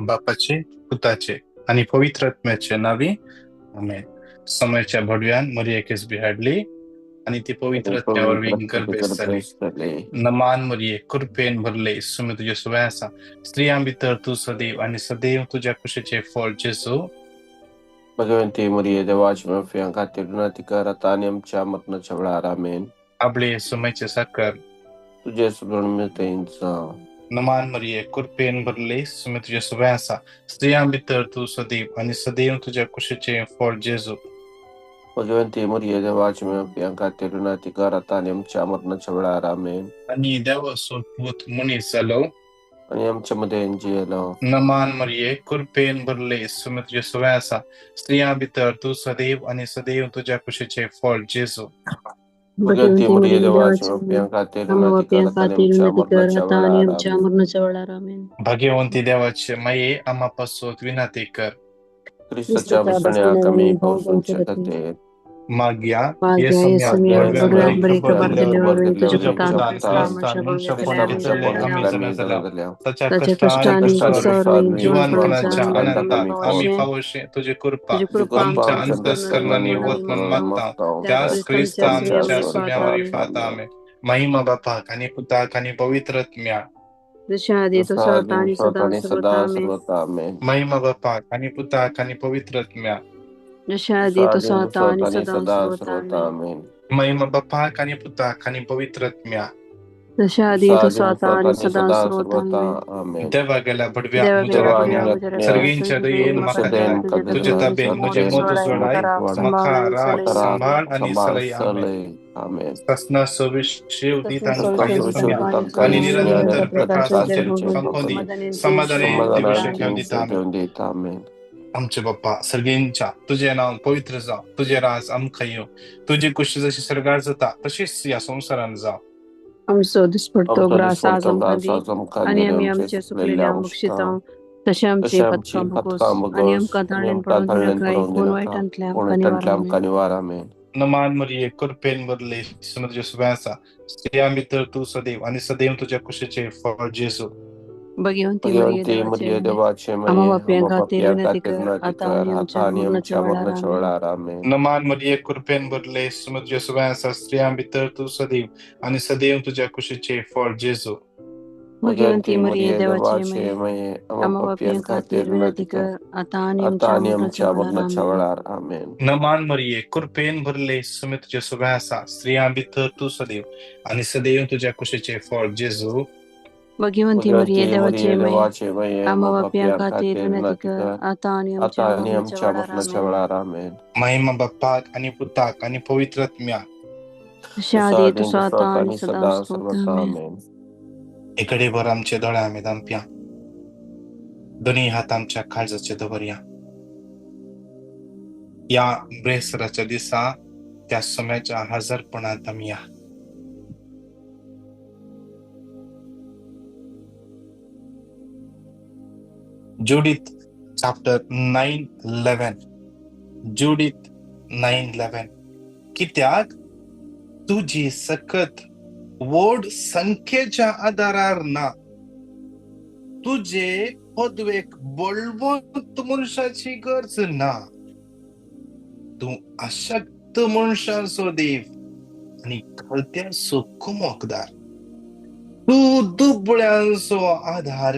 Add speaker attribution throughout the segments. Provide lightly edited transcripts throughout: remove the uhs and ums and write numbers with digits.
Speaker 1: बापाचे, पुताचे आणि पवित्र आत्म्याच्या नावी आमेन. समयच्या भडव्यान मरिये केसबी हाडली आणि ती पवित्र आत्म्यावर गर्भेस जाली. नमान मरिये कृपेन भरले सुमी तुझे सुवासा स्त्रियां भितर तू सदैव आणि सदैव तुझ्या कुशीचे फळ जेसू.
Speaker 2: भगवंती मरिये देवाची माफिया खातीर विनंती कर आता आणि आमच्या मरणाच्या वेळार आमेन.
Speaker 1: आपले सुमेचे साकर
Speaker 2: तुझे सुरण मिळते जावं.
Speaker 1: नमान मरिये कृपेन भरले सुमी तुझे सुवासा स्त्रियां भितर तू सदैव आणि सदैव तुझ्या कुशीचे फळ जेसू.
Speaker 2: भगवंती मरिये देवाची माफिया खातीर विनंती कर आता आणि आमच्या मरणाच्या वेळार आमेन.
Speaker 1: आणि देवासोबत मनीस झालो
Speaker 2: आणि आमच्यामध्ये जेलो.
Speaker 1: नमान मरिये कृपेन भरले सुमी तुझे सुवासा स्त्रियां भितर तू सदैव आणि सदैव तुझ्या कुशीचे फळ जेसू.
Speaker 2: भगवंती मरिये देवाची माफिया खातीर विनंती कर आता आणि आमच्या मरणाच्या वेळार आमेन.
Speaker 1: भाग्यवंती देवाचे माये आम्हापासून विनंती कर.
Speaker 2: ख्रिस्ताच्या बसण्या कमी पावसून शकते.
Speaker 1: माग्या
Speaker 3: Magya
Speaker 1: येसुमिया
Speaker 2: तुझ्या
Speaker 1: त्याच्या कष्टाने जीवनपणाच्या आनंदाने आम्ही पावशे तुझी कृपा आमच्या अंतस्करणाने वतमन मागता त्यास ख्रिस्त आमच्या सुम्यावर फाता आमे. महिमा बापाक आणि पुताक आणि पवित्र आत्म्या महिमा बापाक आणि पुताक आणि पवित्र आत्म्या महिमा बापाक आणि पुताक आणि पवित्र आत्म्या देवा गेल्या भडव्या मुजरात सर्गींच्या दयेन म्हाका दिला तुझे ताबेन मुझे मधु सोडाय मखा राग सांभाळ आणि सलई आमेन. ससना सविशे उदितांक आणि निरंतर प्रकाशाचे पंखोदी समाधाने दिवशे आमेन. आमचे बाप्पा सर्गींच्या तुझे नाव पवित्र जाव, तुझे राज आमका येव, तुझी कुशी जशी सरगार जाता तशीच या संसारान जाव.
Speaker 3: आमचो दिसपडतो ग्रास आज आणि आम्ही आमचे सुकलेल्या बक्षिता तसे आमचे पथका बघोस आणि आमका धाडलेन पडून दिनाकाय कोण वाईटांतल्या आमका निवार आमेन.
Speaker 1: नमान मरिये कृपेन बदले समुद्र सुवासा स्त्रियां भितर तू सदैव आणि सदैव तुझ्या कुशीचे फळ जेसू.
Speaker 3: भगवंती मरिये देवाचे आम्हा बापया खातीर विनंती कर आता आणि आमच्या मरणाच्या वेळार आमेन.
Speaker 1: नमान मरिये कृपेन बदले समुद्र सुवासा स्त्रियां भितर तू सदैव आणि सदैव तुझ्या कुशीचे फळ जेसू.
Speaker 3: भगवंती मरिये देवाचे आम्हा बापया खातीर विनंती कर आता आणि आमच्या मरणाच्या वेळार
Speaker 2: आमेन.
Speaker 1: नमान मरिये कृपेन भरले सुमित तुझे सुवासा स्त्रियां भितर तू सदैव आणि सदैव तुझ्या कुशीचे फळ जेसू.
Speaker 3: भगवंती मरिये देवाचे आम्हा बापया खातीर विनंती कर आता आणि आमच्या मरणाच्या वेळार
Speaker 2: आमेन.
Speaker 1: महिमा बाप्पाक आणि पुताक आणि पवित्र आत्म्या
Speaker 3: शादी तुझा आता आणि सदा आमेन.
Speaker 1: इकडे वर आमचे दोळे आम्ही दांप्या दोन्ही हात आमच्या काळजाचे दवरया. या ब्रेसराच्या दिसा त्या समयाच्या हजरपणात आम्ही या. जुडित चॅप्टर 9:11 जुडित 9:11 कित्याक तुझी सकत वोड संख्येच्या आधारार ना तुझे पदवेक बळवंत मनशाची गरज ना. तू अशक्त मनशांचो देव आणि घालत्यांचो कुमकदार. तू दुबळ्यांचो आधार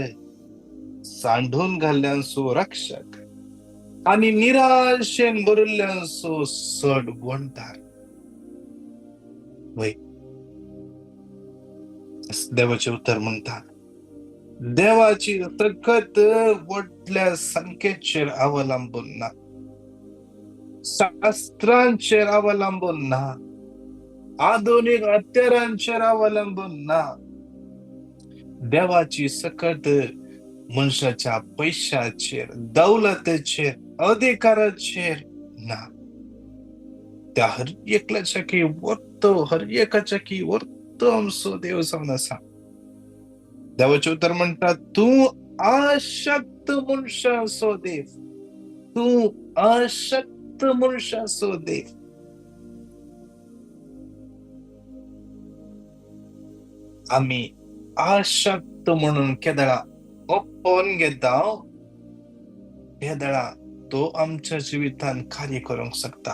Speaker 1: सांडून घाल्ल्यांचो रक्षक आणि निराशेन भरिल्ल्यांचो सडवणदार. वय देवाचे उत्तर म्हणतात देवाची ताकद वडल्या संख्येचेर अवलंबून ना, शास्त्रांचेर अवलंबून ना, आधुनिक हत्यारांचेर अवलंबून ना. देवाची सकत मनशाच्या पैशाचेर दौलतेचेर अधिकाराचेर ना. त्या हर एकल्याच्या की वर्तो हर एकाच्या की वर्तो आमचो देव जावन आसा. देवाचे उत्तर म्हणतात तू अशक्त मनशाचो देव, तू अशक्त मनशाचो देव. आम्ही अशक्त म्हणून केदळा ओपन घेता हे दळा तो आमच्या जिवितान कार्य करूंक शकता.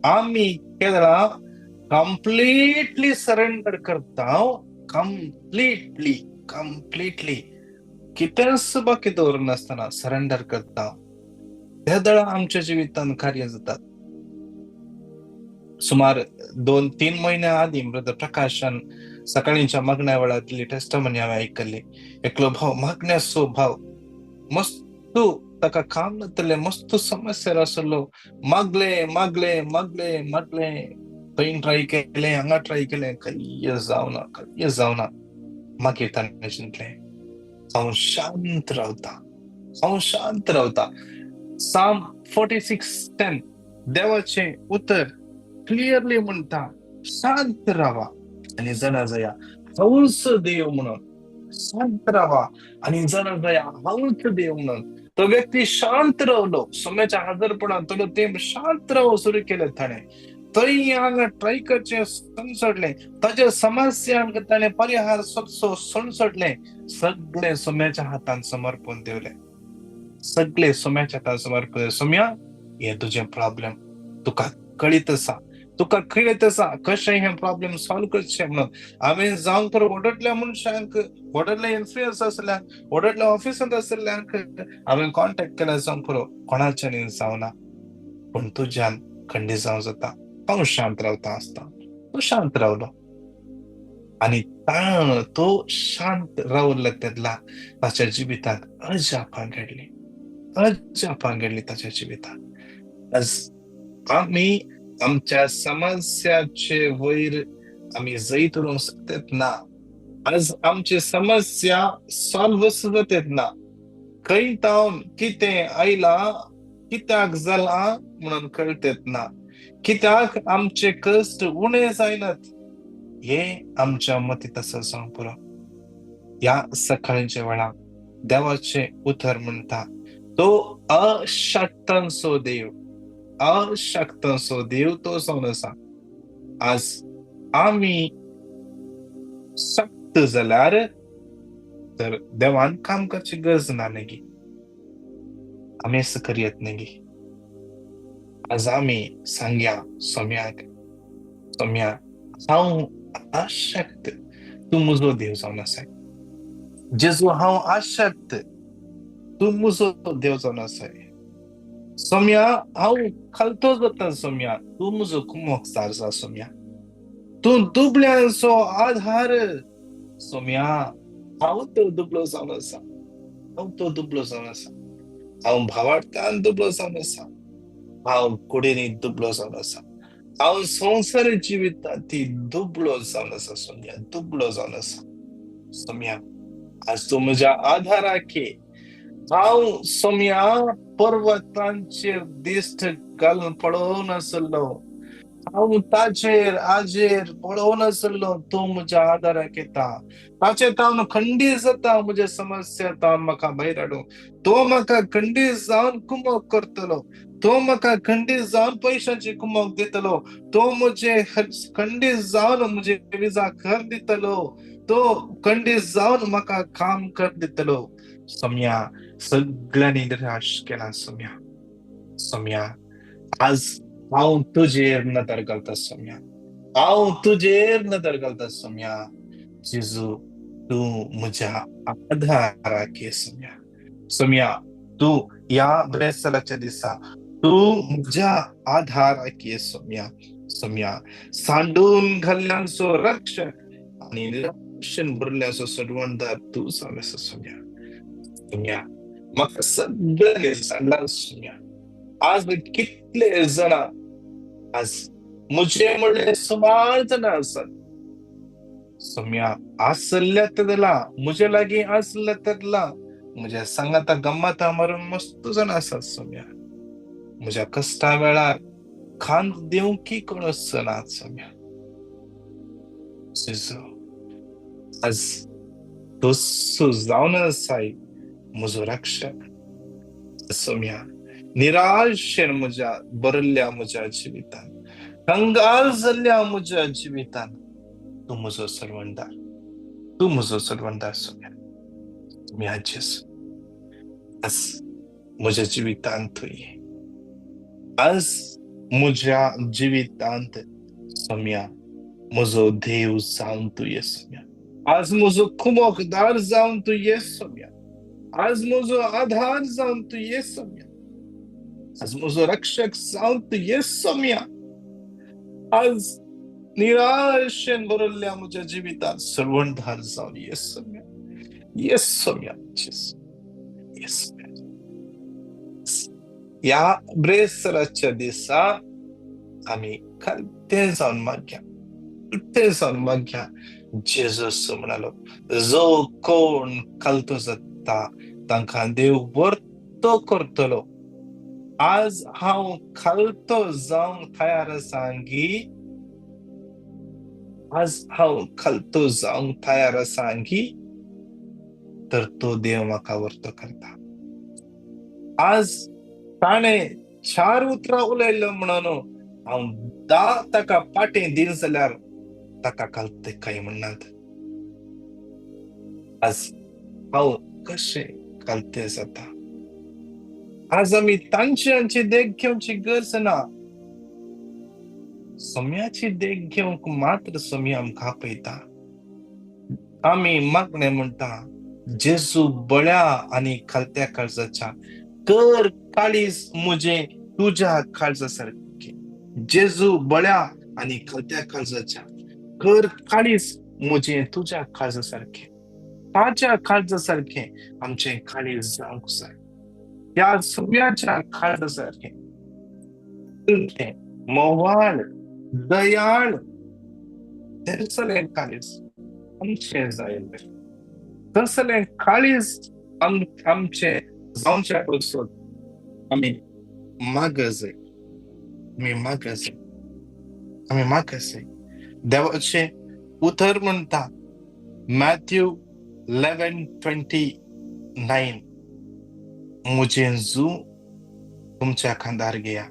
Speaker 1: आम्ही हे दळा कम्प्लिटली सरेंडर करता. कम्प्लिटली कितेंच बाकी दवरनासतना सरेंडर करता. हे दळा आमच्या जिवितान कार्य जातात. सुमार 2-3 महिन्या आधी ब्रदर प्रकाशन सकाळीच्या मागण्या वेळातली टेस्टमनी हांवें आयकल्ली. एकलो भाव मागण्याचो भाव मस्त ताका काम नातले, मस्त समस्या आसलो. मागले थंय ट्राय केलें, हांगा ट्राय केलें, काही जावना. मागीर ताणें चिंतलें हांव शांत रावता. साम 46:10 देवाचें उतर क्लियरली म्हणटा, शांत रावा आणि जाणा जाया हांवूच देव म्हणून. शांत रावा आणि जाणा जाया हांवूच देव म्हणून. तो व्यक्ती शांत रावलो. सोम्याच्या हजरपणान तो ते शांत राव सुरू केलें ताणें. थंय हांगा ट्राय करचें सोडलें. ताच्या समस्यांक ताणें परिहार सोडलें. सगळें सोम्याच्या हातान समर्पण दिवलें. सोम्या हे तुजें प्रॉब्लेम तुका कळीत आसा कशें हे प्रॉब्लेम सॉल्व करचें म्हणून. हांवें जावंक पर व्हडल्या मनशांक, व्हडल्या इन्फ्लुएन्स आसल्यांक, व्हडल्या ऑफिसांत आसल्ल्यांक हांवें कॉन्टॅक्ट केला जावंक पुरो, कोणाच्यानी जावना. पूण तुज्यान खंडीत जावं जाता. हांव शांत रावता आसता. तो शांत रावलो आणि तो शांत रावला तेदला ताच्या जिवितांत अजापां घडली ताच्या जिवितांत. आज आमी आमच्या समस्याचे वयर आमी जैत उरूंक शकतात ना. आज आमची समस्या सॉल्व जातात ना. खंय तावन कितें आयला, कित्याक जाला म्हणून कळतात ना. कित्याक आमचे कश्ट उणे जायनात हे आमच्या मतींत आसा जावंक पुरो. ह्या सकाळच्या वेळार देवाचे उतर म्हणटा तो अशक्तांचो देव तो जावन आसा. आज आमी शक्त जाल्यार तर देवान काम करची गरज ना न्ही. आमी असं करियत न्ही. आज आमी सांगया सोम्या हांव अशक्त, तूं म्हजो देव जावन आसा. जेजू हांव अशक्त, तूं म्हजो देव जावन आसा. सोम्या हांव खालतो जाता. सोम्या तूं म्हजो कुमोक जा. सोम्या तूं दुबळ्यांचो आधार. सोम्या हांव तो दुबळो जावन आसा. हांव भावार्थान दुबळो जावन आसा. हांव कुडीनी दुबळो जावन आसा. हांव संवसार जिवितांती दुबळो जावन आसा. सोम्या दुबळो जावन आसा. सोम्या आज तूं म्हज्या आधाराक ये. हांव सोम्या पर्वतांचेर दिश्ट घालून पळोवन आसलो. हांव आजेर पळोवन आसलो. तूं म्हज्या आदाराक येता. ताचे हांव खंडीत जाता. म्हज्या समस्या म्हाका भायर हाडूंक. तो म्हाका खंडीत जावन कुमोक करतलो. तो म्हाका खंडीत जावन पयशांची कुमोक दितलो. तो म्हजे खंडीत जावन म्हजे विजा कर दितलो. तो खंडीत जावन म्हाका काम कर दितलो. सोम्या सगळ्यांनी निराश केला. सोम्या आज हांव तुजेर नदर घालता. सोम्या जेजू तूं म्हज्या आधाराक ये. सोम्या तूं ह्या ब्रेसलाच्या दिसा तूं म्हज्या आधाराक ये. सोम्या सांडून घाल्ल्यांचो रक्षक आणि निराशन भरल्यांचो सोडवणदार तूं जावन आसा. सोम्या म्हाका सगळ्यांनी सांडला. सोम्या आज कितले जाणा आज म्हजे म्हणले सुमार जाणा आसात. सोम्या आसल्या तेदला म्हजे लागीं आसल्या तेदला म्हज्या सांगाता गम्माता मारून मस्त जाणा आसात. सोम्या म्हज्या कश्टा वेळार खांद दिवंकी कोणूच नात. सोम्या आज तूं जावन आसाय म्हजो रक्षक. सोम्या निराशेन भरल्या म्हज्या जिवितान, कंगाल जाल्ल्या म्हज्या जिवितान तूं म्हजो सर्वंटार. सोम्या आज म्हज्या जिवितांत ये. आज म्हज्या जिवितांत सोम्या म्हजो देव जावन तूं ये सोम्या. आज म्हजो कुमकदार जावन तूं ये सोम्या. आज म्हजो आधार जावन तूं ये सोम्या. आज म्हजो रक्षक जावन तूं ये सोम्या. आज निराशेन भरिल्ल्या म्हज्या जिवितांत सर्वंधार जावन ये सोम्या. ये सोम्या. ये सोम्या. या ब्रेसराच्या दिसा आम्ही खालते जावन मागया. खालते जावन मागया. जेजूस म्हणालो, जो कोण खालतो जाता तांकां देव बरतो करतलो. आज हांव खालतो जावंक तयार आसांगी. आज हांव खालतो जावंक तयार आसांगी, तर तो देव म्हाका वर्तो करता. आज ताणें 4 उतरां उलयल्लो म्हणून हांव 10 ताका पाटें दिल जाल्यार ताका खालते कांय म्हणनात. आज हांव कशें खालते जाता. आज आमी तांची देख घेवची गरज ना. सोम्याची देख घेवंक मात्र सोम्या आमकां आपयता. आमी मागणें म्हणटा, जेजू बळ्या आनी खालत्या काळजाच्या कर काळीज म्हजें तुज्या काळजा सारकें. जेजू बळ्या आनी खालत्या काळजाच्या कर काळीज म्हजें तुज्या काळजा सारकें. ताच्या काळजा सारकें आमचें काळीज जावंक जाय. ह्या सोम्याच्या काळजा सारकें मोवाळ दयाळ तसलें काळीज आमचें जायें. तसलें काळीज आमचें जावच्या पसून आमी मागजाय. आमी मागजाय. आमी मागजाय. देवाचें उतर म्हणटा मॅथ्यू 11:29 म्हजें जू तुमच्या खांदार घेया.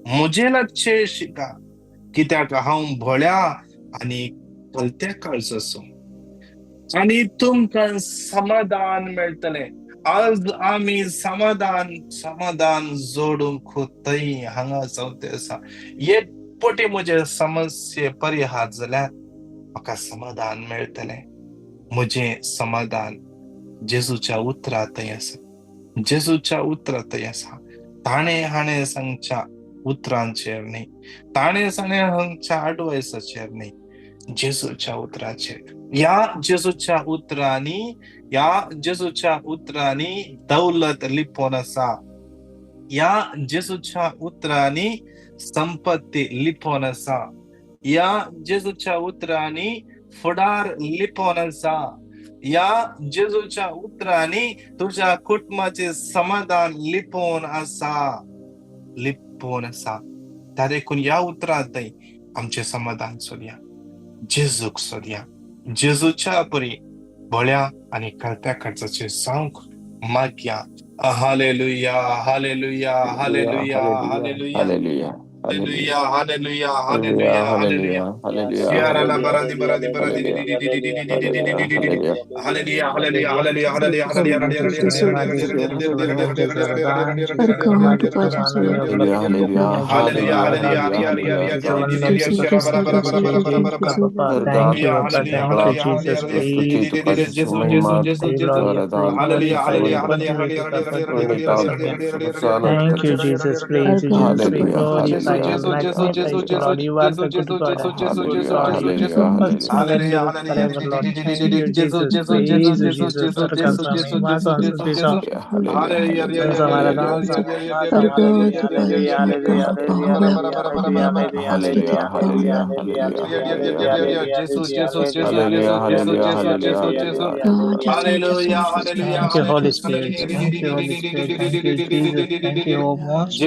Speaker 1: म्हजेलाचे शिका, कित्याक हांव भोळ्या आनी खालत्या काळजाचो आनी तुमकां समाधान मेळटलें. आज आमी समाधान जोडूंक थंय हांगा जावते आसा. एक पटी म्हजे समस्ये परिहार जाल्यार म्हाका समाधान मेळटलें. म्हजें समाधान जेजूच्या उतरां थंय आसा. जेजूच्या उतरां थंय आसा. ताणें हाणें सांगच्या उतरांचेर न्ही. ताणें सांगच्या एडवायसाचेर न्ही. जेजूच्या उतराचेर. या जेजूच्या उतरांनी दौलत लिपोन आसा. या जेजूच्या उतरांनी संपत्ती लिपोन आसा. या जेजूच्या उतरांनी फुडार लिपोन आसा. या जेजूच्या उतरांनी तुझ्या कुटुंबाचे समाधान लिपोन आसा. त्या देखून या उतरांत आमचे समाधान सोदया. जेजूक सोदया. जेजूच्या परी भोळ्या आनी खालत्या काळजाचे जावंक मागया. Hallelujah. Hallelujah. Hallelujah. Hallelujah. Hallelujah. Hallelujah. Hallelujah. Hallelujah. सियाराला बरादी बरादी बरादी hallelujah. Hallelujah. Hallelujah. Hallelujah.
Speaker 4: Thank you, Holy Spirit. Thank you, Holy Spirit. Thank you, Jesus. Thank you, oh most.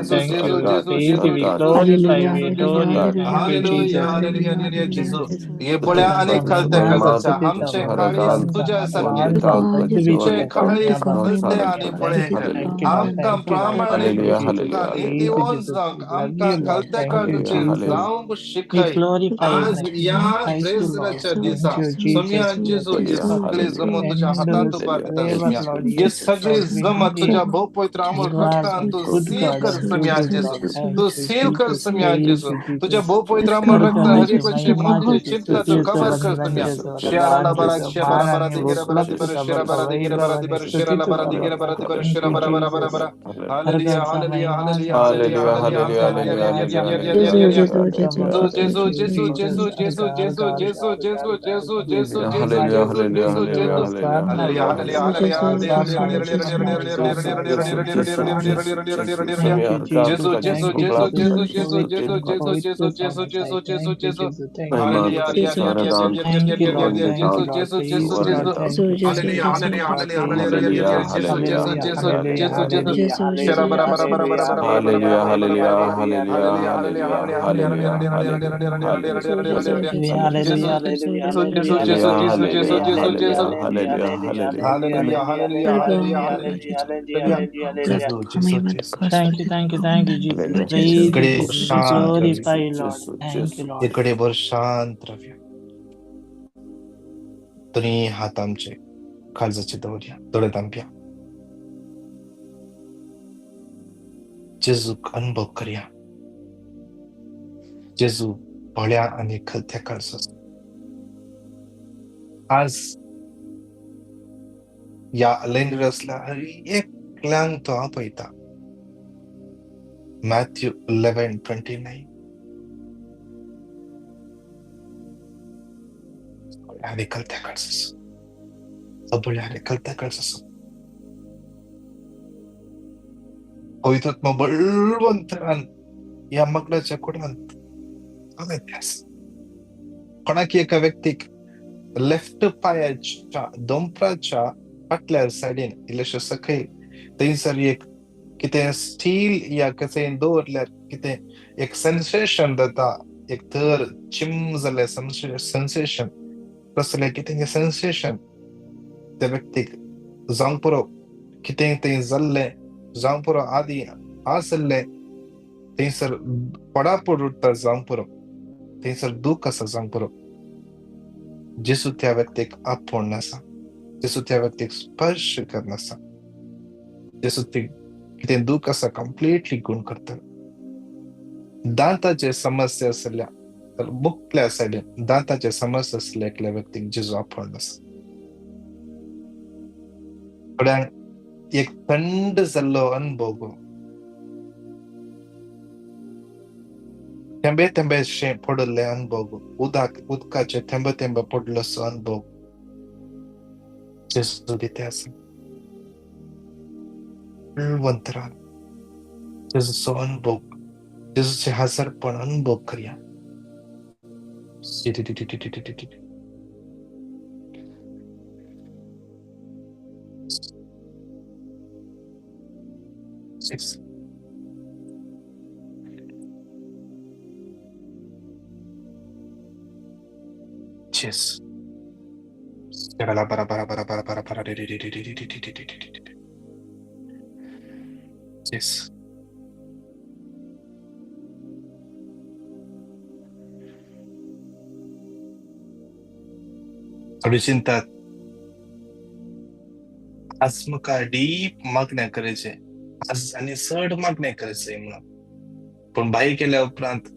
Speaker 4: Thank
Speaker 1: Jesus,
Speaker 4: we
Speaker 1: Jesus,
Speaker 4: praise you, we
Speaker 1: Jesus,
Speaker 4: glorify you,
Speaker 3: Hallelujah,
Speaker 4: we
Speaker 3: hallelujah,
Speaker 4: adore you.
Speaker 3: hallelujah,
Speaker 4: Thank you,
Speaker 1: Hallelujah,
Speaker 4: Jesus.
Speaker 3: hallelujah,
Speaker 1: hallelujah,
Speaker 3: hallelujah,
Speaker 1: hallelujah,
Speaker 3: hallelujah,
Speaker 1: Jesus.
Speaker 3: Jesus.
Speaker 1: ये
Speaker 4: तुझे
Speaker 1: बोल्या आणि
Speaker 4: प्रभु
Speaker 1: कळते
Speaker 3: Hallelujah,
Speaker 1: कळते
Speaker 3: Jesus,
Speaker 4: तुझे
Speaker 1: आमचे
Speaker 3: Jesus,
Speaker 4: प्रभु
Speaker 1: काळीस
Speaker 3: Jesus.
Speaker 1: तुझ्यासारखे
Speaker 3: Ah, Jesus,
Speaker 1: तुझे
Speaker 3: Jesus, thank you
Speaker 1: काळीस
Speaker 3: for my
Speaker 1: हृदय
Speaker 3: life.
Speaker 1: आणि बळे
Speaker 3: Jesus,
Speaker 4: Thank
Speaker 3: God,
Speaker 4: you,
Speaker 3: my
Speaker 4: Lord.
Speaker 1: आमका
Speaker 3: life,
Speaker 4: Thank you,
Speaker 3: God,
Speaker 4: Lord.
Speaker 3: God,
Speaker 4: Thank
Speaker 1: प्रामाणिक
Speaker 4: you,
Speaker 3: God.
Speaker 4: Jesus.
Speaker 1: आणि
Speaker 4: Praise you,
Speaker 1: दिवस
Speaker 4: Jesus. We love
Speaker 1: आमका
Speaker 4: you, Lord.
Speaker 1: कळते
Speaker 4: Thank you,
Speaker 1: कळते
Speaker 4: Jesus.
Speaker 1: जाऊन
Speaker 4: We
Speaker 1: शिकाय
Speaker 4: glorify your
Speaker 1: आज
Speaker 4: name. We
Speaker 1: या
Speaker 4: thank you, Lord.
Speaker 1: ब्रेसराच्या
Speaker 4: Thank
Speaker 1: दिसा
Speaker 4: you,
Speaker 1: सोम्या
Speaker 4: Jesus. We
Speaker 1: जेजू हे
Speaker 4: adore
Speaker 1: सगळे
Speaker 4: you.
Speaker 1: जम तुझ्या
Speaker 4: And
Speaker 1: हातात पारतात
Speaker 4: forever,
Speaker 1: सम्या
Speaker 4: Lord
Speaker 1: हे
Speaker 4: Jesus.
Speaker 1: सगळे
Speaker 4: Lord, we
Speaker 1: जम
Speaker 4: need
Speaker 1: तुझ्या
Speaker 4: you.
Speaker 1: बहुपवित्र अमोल
Speaker 4: You are
Speaker 1: रक्तान
Speaker 4: the
Speaker 1: तू
Speaker 4: good
Speaker 1: सील
Speaker 4: God
Speaker 1: कर
Speaker 4: and
Speaker 1: सम्या
Speaker 4: good
Speaker 1: जेजू
Speaker 4: Lord. Thank
Speaker 1: तू
Speaker 4: you,
Speaker 1: सील कर
Speaker 4: Jesus.
Speaker 1: सम्या
Speaker 4: Praise
Speaker 1: जेजू
Speaker 4: you,
Speaker 1: तुझ्या
Speaker 4: Jesus.
Speaker 1: बहुपवित्र
Speaker 3: Yes,
Speaker 1: अमोल
Speaker 3: God,
Speaker 1: रक्त
Speaker 3: ah,
Speaker 4: Arkanatu
Speaker 3: Jesus,
Speaker 1: हरिपक्षे
Speaker 3: thank you,
Speaker 1: म्हणून ते
Speaker 4: Mahimati
Speaker 3: Jesus.
Speaker 1: चिंतला तो
Speaker 4: Suti
Speaker 1: कवर
Speaker 3: Jesus,
Speaker 1: कर सम्या
Speaker 4: Savananda
Speaker 1: शेराला
Speaker 4: Savanandi
Speaker 1: बरा शेराला बरा
Speaker 4: Samanani
Speaker 1: दिगेरा बरा
Speaker 4: Vuslatu
Speaker 1: दिबरा शेरा
Speaker 4: Sabaka
Speaker 1: बरा दिगेरा बरा
Speaker 4: Vaibhavani
Speaker 1: दिबरा शेराला
Speaker 4: Stuti
Speaker 1: बरा दिगेरा
Speaker 4: Baba.
Speaker 1: बरा दिबरा
Speaker 4: Thank
Speaker 1: शेरा
Speaker 4: you,
Speaker 1: बरा बरा बरा
Speaker 4: Jesus.
Speaker 1: बरा Hallelujah,
Speaker 4: Argata
Speaker 1: hallelujah, hallelujah,
Speaker 4: Mahimata
Speaker 1: hallelujah,
Speaker 4: Argata
Speaker 1: hallelujah,
Speaker 4: Mahimata
Speaker 1: hallelujah,
Speaker 4: Argata
Speaker 1: hallelujah, hallelujah,
Speaker 3: Jesus,
Speaker 1: hallelujah,
Speaker 4: Mahimata
Speaker 1: hallelujah.
Speaker 3: Jesus,
Speaker 4: Argata
Speaker 3: Jesus,
Speaker 1: So
Speaker 3: Jesus,
Speaker 1: Jesus,
Speaker 4: Thank you,
Speaker 3: Jesus,
Speaker 1: Jesus,
Speaker 4: Jesus.
Speaker 1: Jesus,
Speaker 3: Jesus.
Speaker 1: Jesus,
Speaker 4: Arga
Speaker 1: Jesus,
Speaker 4: Arga
Speaker 1: Jesus,
Speaker 4: Arga
Speaker 1: Jesus,
Speaker 4: Arga
Speaker 1: Jesus,
Speaker 4: Arga
Speaker 1: Jesus,
Speaker 4: We
Speaker 1: Jesus,
Speaker 4: majesty,
Speaker 1: Jesus,
Speaker 4: we
Speaker 1: Jesus,
Speaker 4: adore
Speaker 1: Jesus.
Speaker 4: Karna
Speaker 1: Hallelujah,
Speaker 4: Lord.
Speaker 1: hallelujah,
Speaker 3: Oh,
Speaker 1: hallelujah,
Speaker 3: Jesus,
Speaker 1: hallelujah,
Speaker 3: Jesus,
Speaker 4: Karna
Speaker 3: Jesus,
Speaker 4: Lord.
Speaker 3: Jesus,
Speaker 4: Karna
Speaker 3: Jesus.
Speaker 4: Thank you, Jesus.
Speaker 1: Jesus,
Speaker 4: Thank you,
Speaker 1: Jesus,
Speaker 4: Jesus.
Speaker 3: Hallelujah,
Speaker 1: Jesus,
Speaker 3: Jesus.
Speaker 1: Jesus,
Speaker 4: Pavitra,
Speaker 1: Jesus,
Speaker 4: Pavitra
Speaker 1: Jesus, Jesus,
Speaker 4: Sama Sai.
Speaker 1: Jesus, Jesus,
Speaker 4: Thank you,
Speaker 1: Jesus.
Speaker 4: Jesus. Thank you,
Speaker 1: Hallelujah,
Speaker 4: Jesus.
Speaker 3: Jesus, Jesus, Jesus,
Speaker 4: Thank you, Lord.
Speaker 3: Jesus.
Speaker 4: Thank you, Lord.
Speaker 1: Jesus,
Speaker 4: Praise you,
Speaker 1: Jesus.
Speaker 4: Lord. Thank
Speaker 3: Jesus,
Speaker 4: you,
Speaker 3: Jesus,
Speaker 1: Hallelujah,
Speaker 4: Jesus.
Speaker 3: Jesus.
Speaker 1: hallelujah,
Speaker 4: Thank you,
Speaker 1: hallelujah,
Speaker 4: praise you,
Speaker 1: hallelujah,
Speaker 4: Jesus.
Speaker 1: Jesus, Jesus,
Speaker 4: Hallelujah,
Speaker 1: Jesus,
Speaker 4: hallelujah,
Speaker 1: Jesus, Jesus.
Speaker 4: hallelujah,
Speaker 3: Jesus,
Speaker 1: Shara
Speaker 3: Jesus,
Speaker 1: bara
Speaker 4: hallelujah,
Speaker 1: bara
Speaker 3: Jesus.
Speaker 1: bara bara
Speaker 4: hallelujah,
Speaker 1: bara bara bara
Speaker 4: hallelujah,
Speaker 1: bara bara bara
Speaker 4: hallelujah,
Speaker 1: bara bara.
Speaker 4: hallelujah,
Speaker 1: Hallelujah,
Speaker 4: hallelujah,
Speaker 1: hallelujah,
Speaker 4: hallelujah,
Speaker 1: hallelujah, hallelujah,
Speaker 4: hallelujah.
Speaker 1: hallelujah, hallelujah,
Speaker 3: Jesus,
Speaker 1: hallelujah,
Speaker 3: Jesus,
Speaker 1: hallelujah,
Speaker 3: Jesus,
Speaker 4: Hallelujah,
Speaker 1: Jesus,
Speaker 3: Jesus,
Speaker 4: hallelujah,
Speaker 3: Jesus,
Speaker 1: Jesus,
Speaker 3: Jesus,
Speaker 1: Jesus,
Speaker 4: hallelujah,
Speaker 1: Jesus,
Speaker 3: Jesus.
Speaker 1: Jesus, Jesus,
Speaker 4: hallelujah,
Speaker 1: Jesus,
Speaker 4: hallelujah,
Speaker 1: Jesus.
Speaker 4: hallelujah, hallelujah,
Speaker 1: Hallelujah,
Speaker 4: hallelujah,
Speaker 1: hallelujah,
Speaker 3: Oh
Speaker 1: hallelujah,
Speaker 4: hallelujah,
Speaker 3: God,
Speaker 1: hallelujah.
Speaker 4: hallelujah, hallelujah,
Speaker 1: Hallelujah.
Speaker 4: hallelujah,
Speaker 3: God,
Speaker 4: hallelujah.
Speaker 1: Jesus,
Speaker 3: come
Speaker 1: Jesus,
Speaker 3: even the
Speaker 1: Jesus.
Speaker 3: curse
Speaker 4: Thank you,
Speaker 3: today.
Speaker 4: thank you,
Speaker 3: Come
Speaker 4: thank you,
Speaker 3: in the
Speaker 4: Jesus.
Speaker 3: name of Jesus.
Speaker 4: Praise you,
Speaker 1: इकडे
Speaker 4: Jesus. We
Speaker 1: शांत
Speaker 4: glorify
Speaker 1: राहूया.
Speaker 4: you, Lord. Thank you, Lord.
Speaker 1: इकडे वर शांत राहूया. दोन्ही हात आमचे काळजाचे दौऱ्या दोडत आंब्या जेजू अनुभव करूया. जेजू भल्या आणि खलत्या काळजास आज या लेंडरसला हरी एकल्यांग तो आपयता. मॅथ्यू 11:29 आणि खलत्या काळजास भल्या आणि खलत्या काळजास पवित्रात्मा बळवंतरान या मगडाच्या कुडांत अगत्यास कोणाकी एका व्यक्तीक लेफ्ट पायाच्या दोंपराच्या फाटल्या सायडीन इल्लेशे सकयल थंयसर एक कितें स्टील या कशें दवरल्यार कितें एक सेन्सेशन जाता. एक तर चिम जाल्लें सेन्सेशन कसलें कितें सेन्सेशन त्या व्यक्तीक जावंक पुरो. कितें तें जाल्लें जावंक पुरो आदी आसल्लें थंयसर पडापड उरता जावंक पुरो. थंयसर दूख आसा जावंक पुरो. जेजू त्या व्यक्तीक आपोवन आसा. जेजू त्या व्यक्तीक स्पर्श करनासा. जेजू ती कितें दूख आसा कंप्लीटली गुण करता. दांताचे समस्या आसल्या तर मुखल्या सायडीन दांताचे समस्या आसल्या एकल्या व्यक्तीक जेजू आपोवन आसा. थोड्यांक एक थंड जाल्लो अनुभव थेंबे थेंबेशें पडले अनुभव उदकाचे थेंब थेंब पडलोसो अनुभव जेजू दिते आसा. बळवंतरान जेजूचो अनुभव जेजूचे हजरपण अनुभव करूया. Yes. Yes. थोडी चिंता आज म्हाका डीप मागण्या करायचे आज आनी चड मागण्या करायचंय म्हणून पण भाई केल्या उपरांत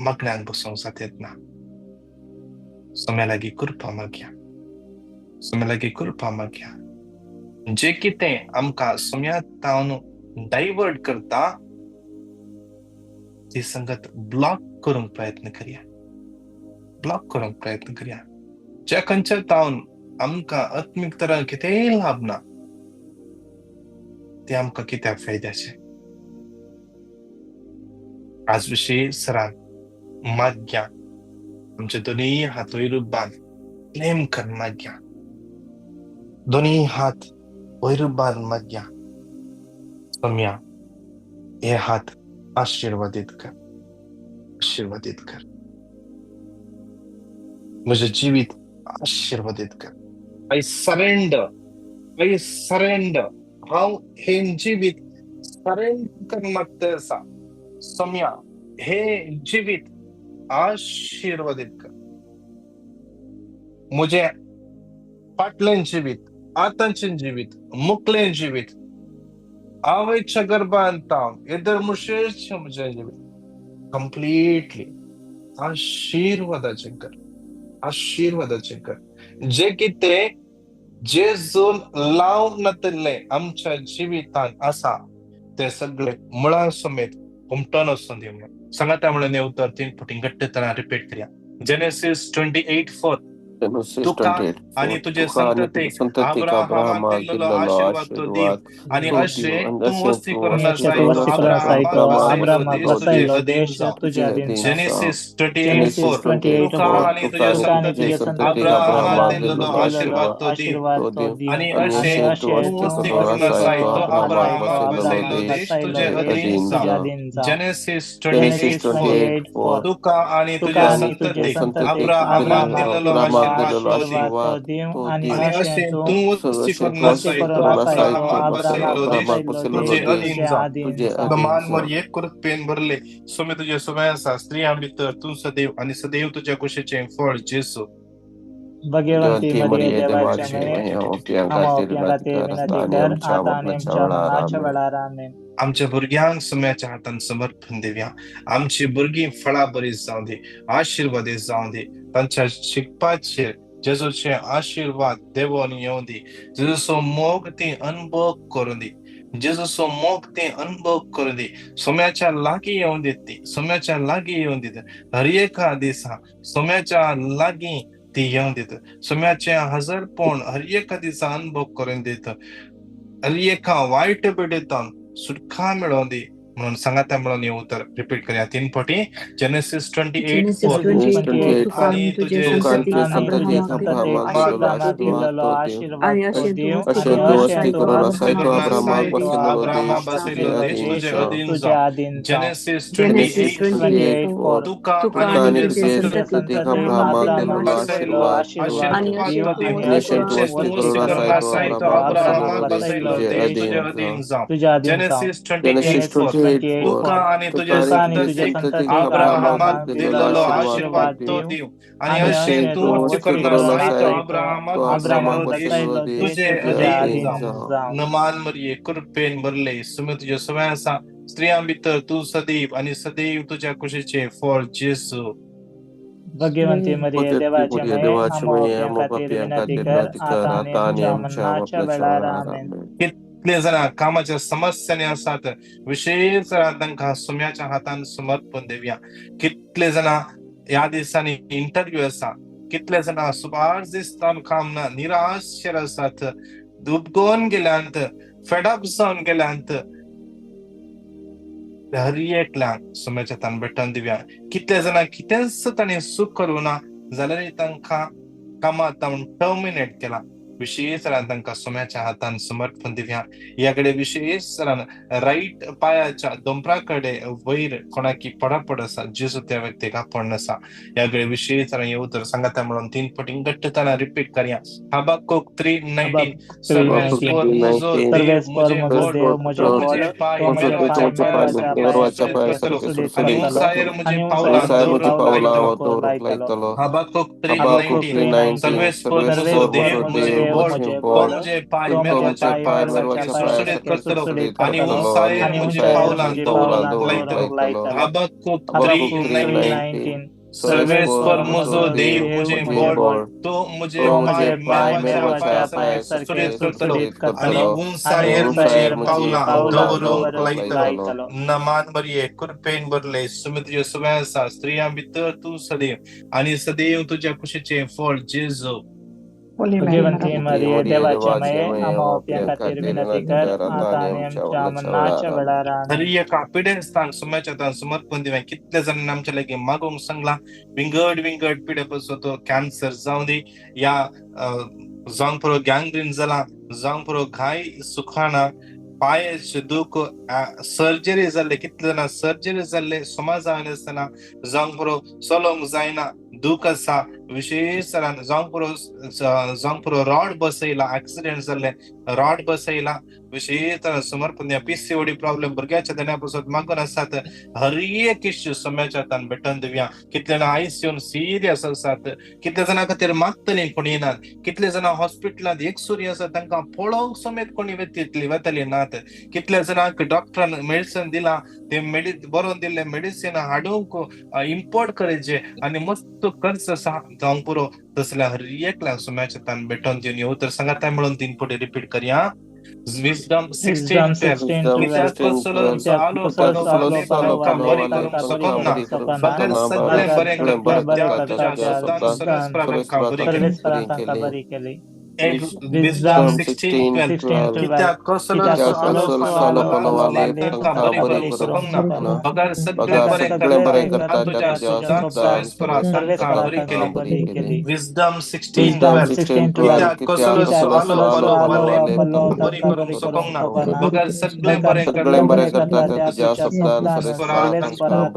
Speaker 1: मागण्यांक बसूंक जातेत ना. सोम्या लागीं कृपा मागया. सोम्या लागीं कृपा मागया. जे कितें आमकां सोम्या तावन डायवर्ट करता ती संगत ब्लॉक करूंक प्रयत्न करया. ब्लॉक करूंक प्रयत्न करया. ज्या खंयच्या तावन आमकां आत्मीक तरान कितेंय लाभ ना ते आमकां कित्याक फायद्याचें. आज विशीं सरान मागया. आमचे दोनूय हात वयर बांद क्लेम कर मागया. दोनूय हात वयर बांद मागया. सोम्या हे हात आशीर्वादित कर, आशीर्वादित कर. म्हजें जिवीत आशीर्वादित कर. आय सरेंडर हांव हे जिवीत सरेंडर करून मागता आसा. सम्या हे जिवीत आशीर्वादित कर. म्हजें फाटलें जिवीत, आतांचें जिवीत, मुखलें जिवीत, आवयच्या गर्भांत येदर मुशेचें म्हजें जिवीत कंप्लीटली आशीर्वादाचें कर, आशीर्वादाचें कर. जे कितें जेजून लावन नातलें आमच्या जिवितांत आसा ते सगळे मुळां समेत उमटोन वचून दिवं. सांगा त्या म्हणून हे उतर 3 फावटी घट्टतरां रिपीट करया. जेनेसिस 28:4 तुका आणि तुझे संततीक अब्राहामाक दिल्लो आशीर्वाद तो दिव आणि अशें तूं वस्ती करून जाय तो अब्राहामाक बसयलो देश तुझे अधीन जावं. जेनेसिस 28:4 तुका आणि तुझे संततीक अब्राहामाक दिल्लो आशीर्वाद तो दिव आणि अशें तूं वस्ती करून जाय तो अब्राहामाक बसयलो देश तुझे अधीन जावं. जेनेसिस 28:4 तुका आणि तुझे संततीक अब्राहामाक दिल्लो आशीर्वाद तो दिव आणि अशें तूं वस्ती करून जाय तो अब्राहामाक बसयलो देश तुझे अधीन जावं. मान मरिये कृपेन भरले सोमे तुझे सोमे आसा स्त्रियां भितर तूं सदैव आणि सदैव तुझ्या कुशीचें फळ जेसू.
Speaker 5: भगवंती मरिये देवाचे आमोप्यां खातीर विनंती कर आता आनी आमच्या मरणाच्या वेळार आमेन.
Speaker 1: आमच्या भुरग्यांक सम्याच्या हातान समर्पण देवया. आमची भुरगीं फळां बरी जावं दे, आशीर्वादीत जावं दे. तांच्या शिकपाचेर जेजूचे आशीर्वाद देवोन येवं दी. जेजूचो मोग ती अनुभव करून दी. जेजूचो मोग ती अनुभव करून दी. सोम्याच्या लागीं येवं दीत ती, सोम्याच्या लागीं येवं दीत. हर एका दिसा सोम्याच्या लागीं ती येवं दीत. सोम्याचे हजरपण हर एका दिसा अनुभव करून दीत. हर एका वायट पिडेतान सुटका मेळोवन दी म्हणून सांगा त्या म्हणून हे उतर रिपीट करूया 3 फावटी. जेनेसिस 28:4 आणि तुझे संततीक अब्राहामाक दिल्लो आशीर्वाद दिव आणि अशें तूं वस्ती करून जाय तो अब्राहामाक बसयलो देश तुझे अधीन जावं. जेनेसिस 28:4 तुका आणि तुझे संततीक अब्राहामाक दिल्लो बसयलो आशीर्वाद दिव आणि अशें तूं वस्ती करून जाय तो अब्राहामाक बसयलो देश तुझे अधीन जावं. जेनेसिस 28:4 तुका आणि तुझे संततीक अब्राहामाक दिल्लो आशीर्वाद तो दिव आणि अशें तूं वस्ती करून जाय तो अब्राहामाक बसयलो देश तुझे अधीन जावं. नमान मरिये कृपेन भरले सुमे तुझे सवय आसा स्त्रियां भितर तूं सदैव आणि सदैव तुझ्या कुशीचें फळ जेसू.
Speaker 5: भगवंती मरिये देवाचे आमोप्यां खातीर विनंती कर आता आनी आमच्या मरणाच्या वेळार आमेन.
Speaker 1: कितले जाणां कामाच्या समस्यांनी आसात विशेष तांकां सोम्याच्या हातान समर्पण देवया. कितले जाणां ह्या दिसांनी इंटरव्यू आसा, कितले जाणां सुभाष दिसतान काम ना निराशेर आसात, दुबगोन गेल्यांत, फेडअप जावन गेल्यांत. हर एकल्यांक सोम्याच्या हातान भेटोवन दिवया. कितले जाणां कितेंच तांणी सुख करूं ना जाल्यार तांकां कामांत टर्मिनेट केला. विशेष तरान तांकां सोम्याच्या हातान समर्पण दिवया. याकडे विशेष तरान राईट पायाच्या दोंपराकडे वयर कोणाकी पडापड आसा जेजू त्या व्यक्तीक आपण आसा. याकडे विशेष तरान येऊ तर सांगाता म्हणून 3 फावटी घट्टताना रिपीट करया. हबक्कूक 3:19 सर्वेस्वर म्हजो देव म्हजे पाय मेरवाच्या आणि उंचायेर म्हजी पावलां दवरूंक लायतलो. हबक्कूक 3:19 सर्वेस्वर म्हजो देव म्हजे पाय मेरवाच्या सुसुडीत करतलो आणि उंचायेर म्हजी पावलां दवरूंक लायतलो. हबक्कूक 3:19 सर्वेस्वर म्हजो देव म्हजे बळ तो म्हजे पाय मेरवाच्या सुसुडीत करतलो आणि उंचायेर म्हजी पावलां दवरूंक लायतलो. नमान मरिये कृपेन भरले सुमे तुजे सवय आसा स्त्रियां भितर तूं सदैव आणि सदैव तुझ्या कुशीचें फळ जेजू.
Speaker 5: भगवंती मरिये देवाचे आमोप्यां खातीर विनंती कर आता आनी आमच्या मरणाच्या वेळार आमेन.
Speaker 1: हर एका पिडेस्तान सोम्याच्या हातान समर्पण दिवया. कितले जाणांनी आमच्या लागीं मागोंक सांगला विंगड पिडे पासून तो कॅन्सर जावं दी या जावंक पुरो गँग्रीन जाला जावंक पुरो घाय सुखाना पायाचे दुख सर्जरी जाल्ले, कितले जाणां सर्जरी जाल्ले समाजान आसतना जावंक पुरो चलोंक जायना, दूख आसा विशेष तरान जावंक पुरो रॉड बसयला, एक्सिडेंट जाल्ले रॉड बसयला विशेष तरान समर्पण PCOD प्रॉब्लेम भुरग्याच्या देण्यापासून मागून आसात. हर एक इश्यू सोम्याच्या हातान भेटोन दिवया. कितले जाणां ICUन सिरियस आसात, कितले जाणां खातीर मागतलीं कोणी येनात, कितले जाणां हॉस्पिटलांत एकसुरी आसात तांकां पळोवंक समेत कोणी वेतले नात, कितले जाणांक डॉक्टरान मेडिसिन दिला, ते बरोवन दिल्ले मेडिसिन हाडूंक इम्पोर्ट करचे आणि मस्त खर्च आसा जावंक पुरो तसल्या हर एकल्या सोम्याच्या हातान भेटोन दिवन येऊ. तर सांगात म्हणून 3 फावटी रिपीट करया. Wisdom 16:12 कित्याक कसलो सालो पलो तांकां बरी करूंक शकना, फकत सगळे बरें करता देवा तुज्या शब्दान तांकां बरी केली. Wisdom 16:12 कित्याक कसलो सालो पलो तांकां बरी करूंक शकना, फकत सगळे बरें करता तुज्या शब्दान तांकां बरी केली. Wisdom 16:12 कित्याक कसलो सालो पलो बरी करूंक शकना, फकत सगळे बरें करता तुज्या शब्दान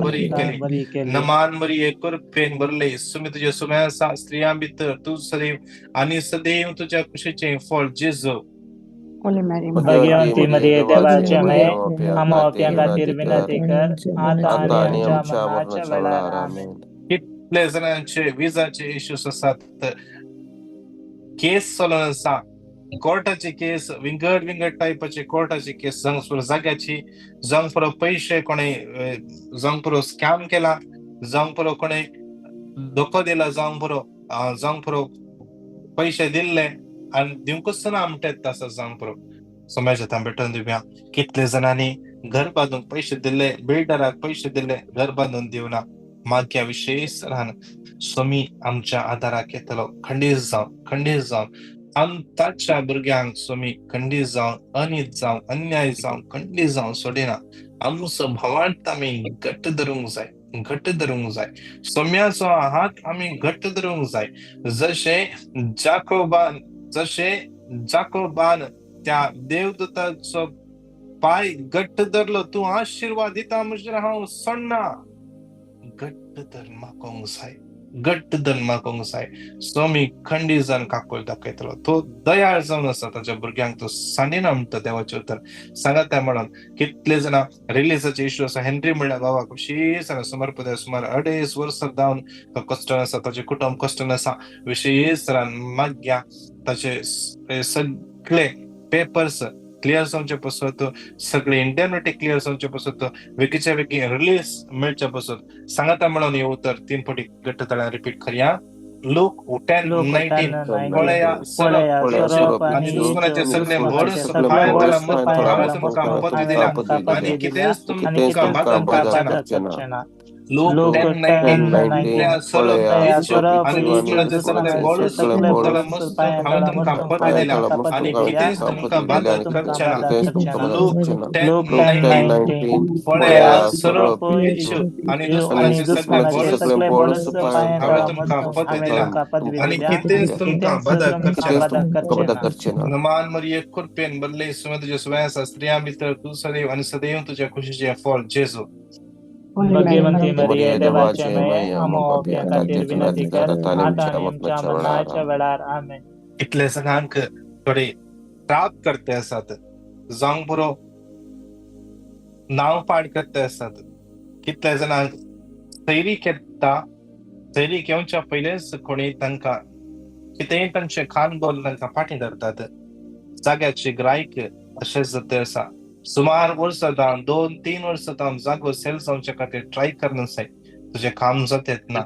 Speaker 1: बरी केली. नमान मरी एकर पेन बरले सुमी तुझे सुम्या स्त्रियां भितर तू सदैव आणि सदैव तुझ्या खुशीचे फळ जेजू.
Speaker 5: भगवंती मरिये देवाचे माये, आमोप्यां खातीर विनंती कर, आता आणि आमच्या मरणाच्या वेळार आमेन.
Speaker 1: कितले जणांचे विजाचे इश्यूज आसात, केस चलून आसा, कोर्टाची केस, विंगड टायपाची कोर्टाची केस, जाग्याची, जावंक पुरो पैसे कोणी जावंक पुरो स्कॅम केला, जावंक पुरो कोणी धोको दिला, जावंक पुरो पैसे दिल्ले आणि दिवंकूच ना म्हणटात तसं जावंक पुरो समाजात भेटून दिवया. कितले जणांनी घर बांधून पैसे दिले, बिल्डराक पैसे दिले, घर बांधून दिवना. मागच्या विशेष राहन स्वामी आमच्या आदाराक येतलो. खंडीत जावन अंताच्या भुरग्यांक स्वामी खंडीत जावन, अनित जावन, अन्याय जावन, खंडीत जावन सोडिना. आमचो भावार्थ आमी घट्ट धरूंक जाय. सोम्याचो हात आमी घट्ट धरूंक जाय. जशे जाकोबान त्या देवदूताचो पाय घट्ट धरलो, तू आशीर्वाद दिता म्हणजे हांव सोडना. घट्ट धर मागोंक जाय. स्वामी खंडीत जावन काकूल दाखयतलो. तो दयाळ जावन आसा ताच्या भुरग्यांक, तो सांडिना म्हणटा देवाचे उतर. सांगा त्या म्हणून कितले जाणां रिलीजाचे इश्यू आसा. हेनरी म्हणल्यार बाबाक विशेष समर्पण सुमार 2.5 वर्सां जावन तो कश्टान आसा, ताचे कुटुंब कश्टान आसा. विशेष तरान माग्या ताचे सगळे पेपर्स क्लियर जावचे पासून, सगळे इंटरनेट क्लियर जावचे पासून, वेगीच्या वेगी रिलीज मेळचे पासून सांगाता म्हणून हे उतर 3 फावटी घट्ट तळ्यान रिपीट करया. लूक 10:19 पळया सरप आणि दुश्मनाचे सगळे व्हड सफाय वाला मत तुमकां पद दिला आणि कितेंच तुमकां बाधक करचेना. लूक 10:19 सरप आणि दुश्मनाचे सगळे व्हड सफाय वाला मत हांवें तुमकां पद दिला आणि कितेंच तुमकां बाधक करचेना. लूक 10:19 पळया सरप आणि दुश्मनाचे सगळे व्हड सफाय हांवें तुमकां पद दिला आणि कितेंच तुमकां बाधक करचेना. नमान मरिये कृपेन बरले सुमे तुझे सुवास स्त्रियां भितर तू सदैव आणि सदैव तुझ्या खुशीचे फळ जेजू.
Speaker 5: भगवंती मरिये देवाचे माये, आमोप्यां खातीर विनंती कर, आता आणि आमच्या मरणाच्या वेळार आमेन.
Speaker 1: इतले जणांक थोडे त्राप करते आसात, जावंक पुरो नाव पाड करते आसात. कितले जणांक सैरीक येवच्या पयलेच कोणी तांकां कितेंय तांचे खान बोल तांकां फाटीं धरतात. जाग्याची गिरायक अशेंच जाते आसा. सुमार वर्सां जावन 2-3 वर्सां जावन जागो सेल जावचे खातीर ट्राय करना जाय. तुझे काम जातात ना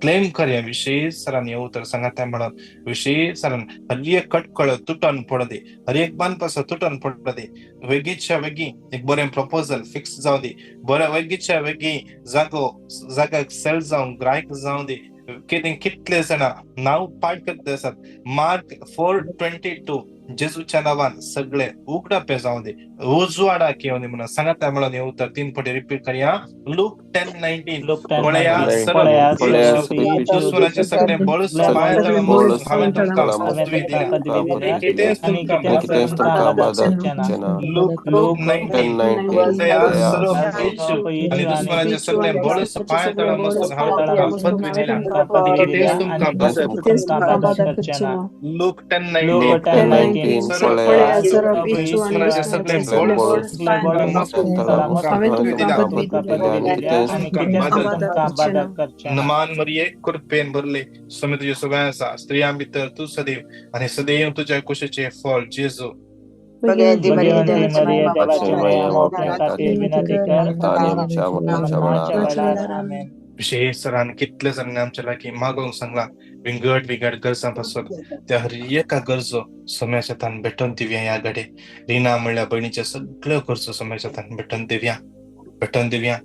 Speaker 1: क्लेम करया. विशेष सरान येऊ तर सांगात म्हणून विशेष सरान हर एक कटकळ तुटन पडदे, हर एक बांधपास तुटन पडदे. वेगीच्या वेगी एक बरें प्रपोजल फिक्स जाऊ दे. बरें वेगीच्या वेगी जागाक सेल जावं ग्राहक जाऊ दे. कितले जाणां नाव पाड करता आसात. मार्क 4:22 जेजूच्या नावान सगळे उगडापे जाऊ दे, उजवाडा घेऊन दे म्हणून सांगत आहे. मला उत्तर 3 पटी रिपीट करूया. लूक 10:19
Speaker 5: लूक
Speaker 1: पळया
Speaker 5: 10:19
Speaker 1: सरब
Speaker 5: पळया
Speaker 1: येशू
Speaker 5: सरब येशू
Speaker 1: दुश्मनाचे सगळे बळस पाय तळ मोडून हांवें तुमकां पदवी दिल्या आणि कितेंच तुमकां बाधा करचेना. लूक 19 पळया सरब येशू आणि दुश्मनाचे सगळे बळस पाय तळ मोडून हांवें तुमकां पदवी दिल्या आणि कितेंच तुमकां बाधा करचेना. लूक 10:19 सरब येशू दुश्मनाचे सगळे बळस पाय तळ मोडून पदवी दिल्या. नमान मरिये कृपेन भरले स्वामी तुझ्या सगळ्यांचा स्त्रियां भितर तू सदैव आणि सदैव तुझ्या कुशीचे फळ जेजू.
Speaker 5: भगवंती मरिये देवाची माया मोठ्या खातीर विनंती कर. मरणाच्या वेळार आमेन.
Speaker 1: विशेष सरान कितले जणांनी आमच्या लागीं मागोवंक सांगला विंगड गरजां पासून त्या हर एका गरजो सोम्याच्या तान भेटून दिव्या. या घडे रिना म्हणल्या बहिणीच्या सगळ्यो गरजो सोम्याच्या तान भेटून दिव्या.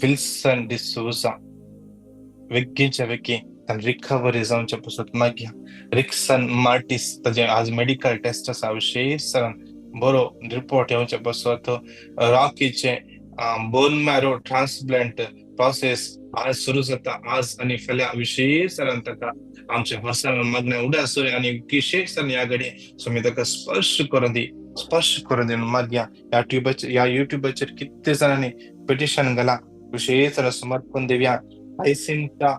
Speaker 1: विल्सन डिसोजा वेगींच्या वेगी तान रिकवरी जावच्या पासून मागया. रिक्सन मार्टिस ताजे आज मेडिकल टेस्ट आसा. विशेष सरान बरो रिपोर्ट येवच्या पासून रॉकीचे बोन मॅरो ट्रान्सप्लांट प्रोसेस आज सुरू जाता. आज आणि फाल्यां विशेष सरान ताका आमच्या वर्सान मागण्या उड्या सोय आणि विशेष सरान या घडी सोमी ताका स्पर्श करून दी मागया. या युट्यूबाचेर कितले जणांनी पिटिशन घाला. विशेष सरान समर्पण दिव्या. आयसिंटा